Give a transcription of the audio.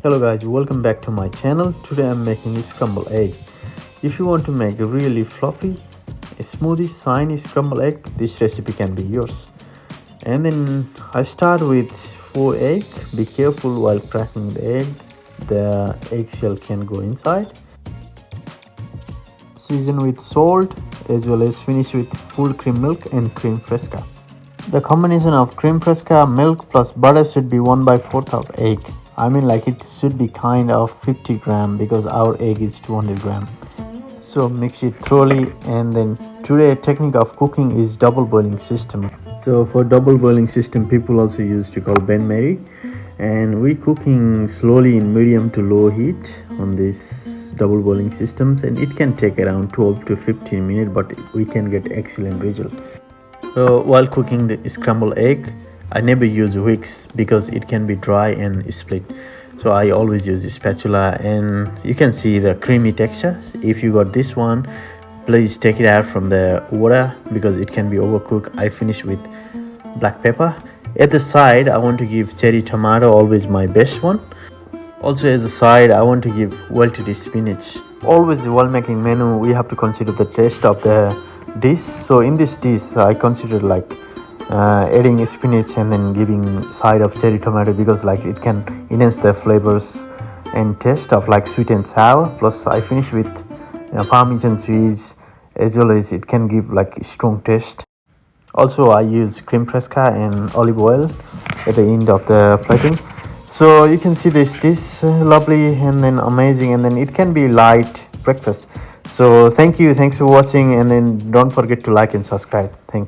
Hello guys, welcome back to my channel. Today I'm making a scrambled egg. If you want to make a really fluffy, a smoothie shiny scrambled egg, this recipe can be yours. And then I start with 4 egg. Be careful while cracking the egg. The eggshell can go inside. Season with salt as well as finish with full cream milk and cream fresca. The combination of cream fresca, milk plus butter should be 1 by 4th of egg. I mean like it should be kind of 50 gram because our egg is 200 gram. So mix it thoroughly, and then today technique of cooking is double boiling system. So for double boiling system people also use to call Ben Mary, and we cooking slowly in medium to low heat on this double boiling systems, and it can take around 12 to 15 minutes, but we can get excellent result. So while cooking the scrambled egg, I never use wicks because it can be dry and split. So I always use the spatula, and you can see the creamy texture. If you got this one, please take it out from the water because it can be overcooked. I finish with black pepper. At the side, I want to give cherry tomato, always my best one. Also as a side, I want to give wilted spinach. Always while making menu, we have to consider the taste of the dish. So in this dish I consider like adding spinach and then giving side of cherry tomato because like it can enhance the flavors and taste of like sweet and sour. Plus I finish with parmesan cheese, as well as it can give like strong taste. Also I use cream fresca and olive oil at the end of the plating. So you can see this dish lovely and then amazing, and then it can be light breakfast. So thanks for watching, and then don't forget to like and subscribe. Thanks.